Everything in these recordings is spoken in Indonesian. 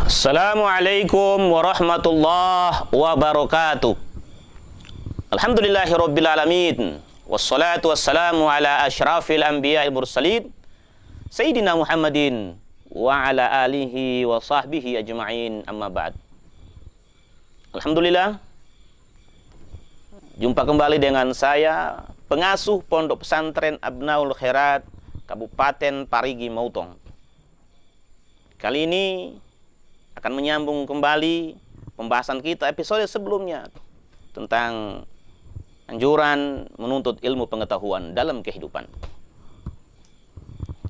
Assalamualaikum warahmatullahi wabarakatuh. Alhamdulillahi rabbil alamin. Wassalatu wassalamu ala asyrafil anbiya'il mursalin Sayyidina Muhammadin wa ala alihi wa sahbihi ajma'in, amma ba'd. Alhamdulillah, jumpa kembali dengan saya, pengasuh Pondok Pesantren Abnaul Khairat Kabupaten Parigi Motong. Kali ini akan menyambung kembali pembahasan kita episode sebelumnya tentang anjuran menuntut ilmu pengetahuan dalam kehidupan.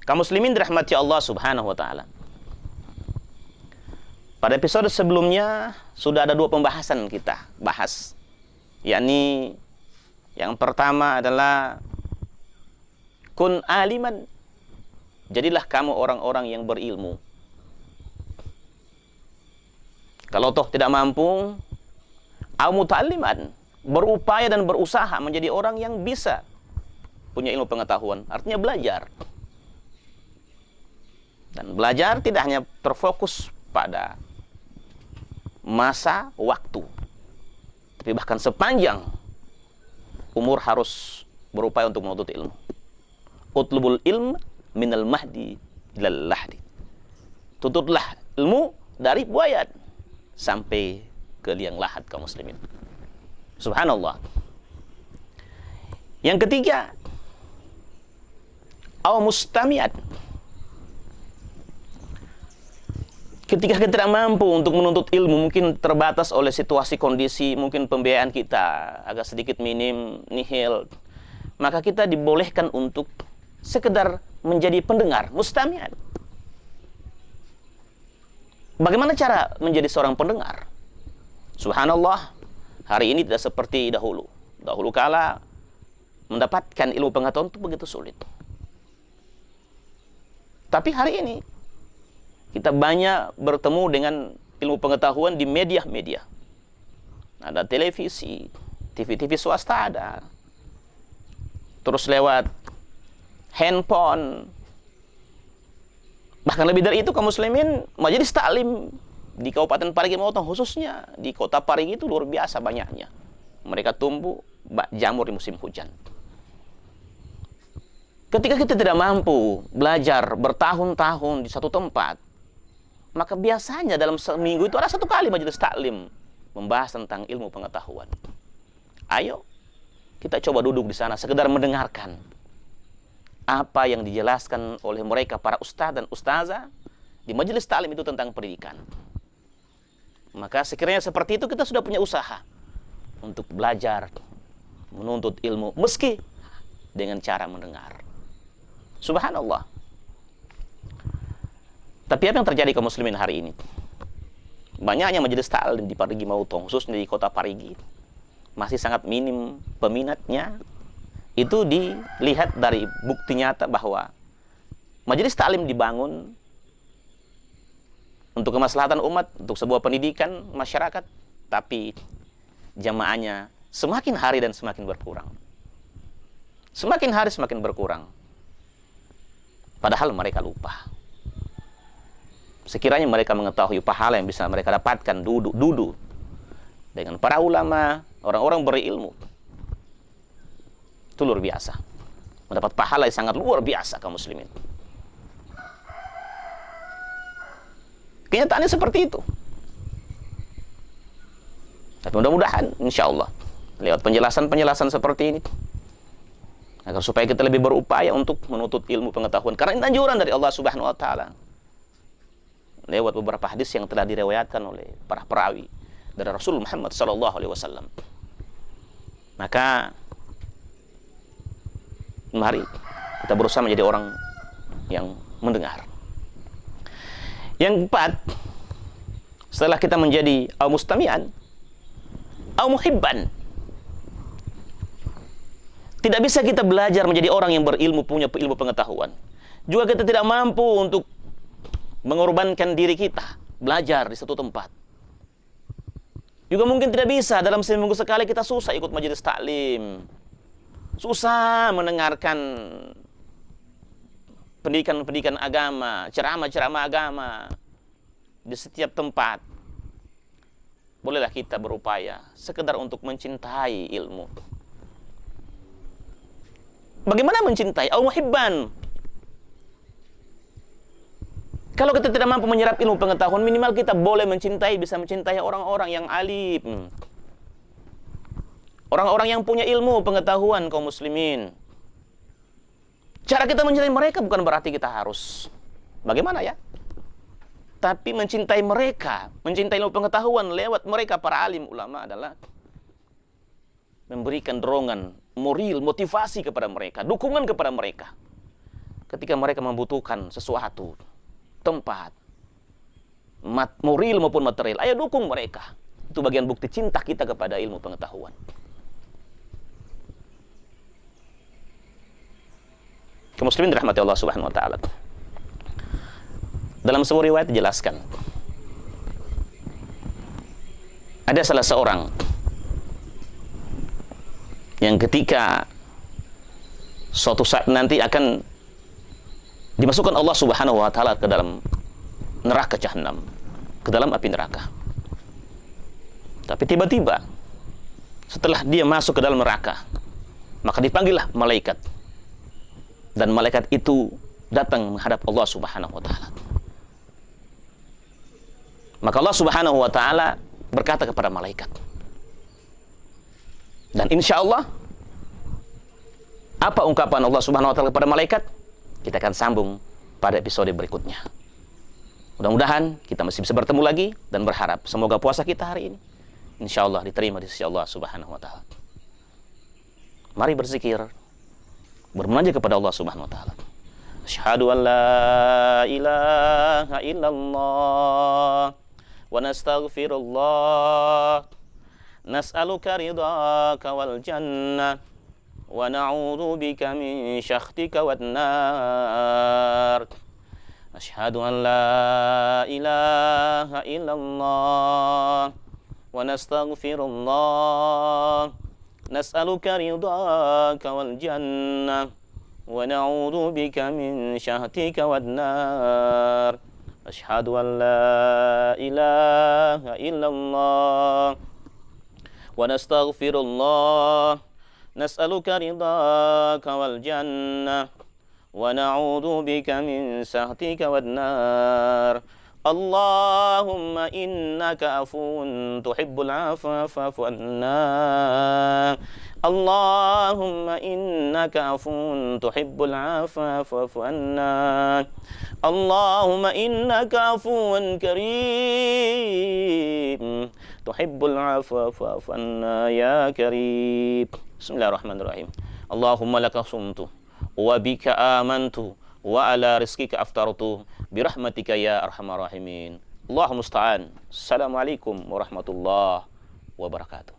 Kaum muslimin dirahmati Allah Subhanahu wa taala. Pada episode sebelumnya sudah ada dua pembahasan kita bahas, yakni yang pertama adalah kun aliman, jadilah kamu orang-orang yang berilmu. Kalau toh tidak mampu, au muta'alliman, berupaya dan berusaha menjadi orang yang bisa punya ilmu pengetahuan, artinya belajar. Dan belajar tidak hanya terfokus pada masa waktu, tapi bahkan sepanjang umur harus berupaya untuk menuntut ilmu. Utlubul ilm minal mahdi ilal lahdi. Tuntutlah ilmu dari buayat sampai ke liang lahat, kaum muslimin. Subhanallah. Yang ketiga, aw mustami'at. Ketika kita tidak mampu untuk menuntut ilmu, mungkin terbatas oleh situasi kondisi, mungkin pembiayaan kita agak sedikit minim, nihil, maka kita dibolehkan untuk sekedar menjadi pendengar, mustami'at. Bagaimana cara menjadi seorang pendengar? Subhanallah, hari ini tidak seperti dahulu. Dahulu kala mendapatkan ilmu pengetahuan itu begitu sulit. Tapi hari ini kita banyak bertemu dengan ilmu pengetahuan di media-media. Ada televisi, TV-TV swasta ada. Terus lewat handphone. Bahkan lebih dari itu, kaum muslimin, majelis taklim di Kabupaten Parigi Motong, khususnya di kota Parigi itu luar biasa banyaknya. Mereka tumbuh bak jamur di musim hujan. Ketika kita tidak mampu belajar bertahun-tahun di satu tempat, maka biasanya dalam seminggu itu ada satu kali majelis taklim membahas tentang ilmu pengetahuan. Ayo kita coba duduk di sana, sekedar mendengarkan apa yang dijelaskan oleh mereka para ustaz dan ustazah di majelis taklim itu tentang pendidikan. Maka sekiranya seperti itu, kita sudah punya usaha untuk belajar menuntut ilmu meski dengan cara mendengar. Subhanallah. Tapi apa yang terjadi kaum muslimin hari ini? Banyaknya majelis taklim di Parigi Motong, khususnya di kota Parigi, masih sangat minim peminatnya. Itu dilihat dari bukti nyata bahwa majelis taklim dibangun untuk kemaslahatan umat, untuk sebuah pendidikan masyarakat, tapi jamaahnya semakin hari dan semakin berkurang. Semakin hari semakin berkurang. Padahal mereka lupa. Sekiranya mereka mengetahui pahala yang bisa mereka dapatkan duduk dengan para ulama, orang-orang berilmu, itu luar biasa. Mendapat pahala yang sangat luar biasa, kaum muslimin. Kenyataannya seperti itu. Tapi mudah-mudahan, insya Allah, lewat penjelasan-penjelasan seperti ini, agar supaya kita lebih berupaya untuk menuntut ilmu pengetahuan. Karena ini anjuran dari Allah Subhanahu wa taala. Lewat beberapa hadis yang telah diriwayatkan oleh para perawi dari Rasul Muhammad sallallahu alaihi wasallam. Maka mari kita berusaha menjadi orang yang mendengar. Yang keempat, setelah kita menjadi au mustami'an, au muhibban. Tidak bisa kita belajar menjadi orang yang berilmu, punya ilmu pengetahuan, juga kita tidak mampu untuk mengorbankan diri kita belajar di satu tempat. Juga mungkin tidak bisa dalam seminggu sekali kita susah ikut majelis taklim, susah mendengarkan pendidikan-pendidikan agama, ceramah-ceramah agama di setiap tempat, bolehlah kita berupaya sekedar untuk mencintai ilmu. Bagaimana mencintai? Au muhibban. Kalau kita tidak mampu menyerap ilmu pengetahuan, minimal kita boleh mencintai, bisa mencintai orang-orang yang alim. Orang-orang yang punya ilmu pengetahuan kaum muslimin. Cara kita mencintai mereka bukan berarti kita harus bagaimana ya? Tapi mencintai mereka, mencintai ilmu pengetahuan lewat mereka para alim ulama adalah memberikan dorongan, moral, motivasi kepada mereka, dukungan kepada mereka. Ketika mereka membutuhkan sesuatu, tempat, moral maupun material, ayo dukung mereka. Itu bagian bukti cinta kita kepada ilmu pengetahuan. Kaum muslimin dirahmati Allah Subhanahu wa taala. Dalam sebuah riwayat dijelaskan, ada salah seorang yang ketika suatu saat nanti akan dimasukkan Allah Subhanahu wa taala ke dalam neraka Jahannam, ke dalam api neraka. Tapi tiba-tiba setelah dia masuk ke dalam neraka, maka dipanggillah malaikat. Dan malaikat itu datang menghadap Allah Subhanahu wa taala. Maka Allah Subhanahu wa taala berkata kepada malaikat. Dan insya Allah, apa ungkapan Allah Subhanahu wa taala kepada malaikat? Kita akan sambung pada episode berikutnya. Mudah-mudahan kita masih bisa bertemu lagi dan berharap semoga puasa kita hari ini insya Allah diterima di sisi Allah Subhanahu wa taala. Mari berzikir, bermunajat kepada Allah Subhanahu wa taala. Asyhadu an la ilaha illallah wa nastaghfirullah nas'aluka ridhaka wal jannah wa na'udzu bika min syakhtika wan nar. Asyhadu an la ilaha illallah wa nastaghfirullah nas'aluka ridhaka wal jannah wa na'udzu bika min syakhtika wan nar. Asyhadu an la ilaha illallah wa nastaghfirullah nas'aluka ridhaka wal jannah wa na'udzu bika min syakhtika wan nar. Allahumma innaka afuwun tuhibbul afwa fa'fu anna. Allahumma innaka afuwun tuhibbul afwa fa'fu anna. Allahumma innaka afuwun karim tuhibbul afwa fa'fu anna ya karim. Bismillahirrahmanirrahim. Allahumma laka sumtu wa bika amantu wa ala rizqika aftartu birahmatika ya arhamar rahimin. Allahumma musta'an. Assalamualaikum warahmatullahi wabarakatuh.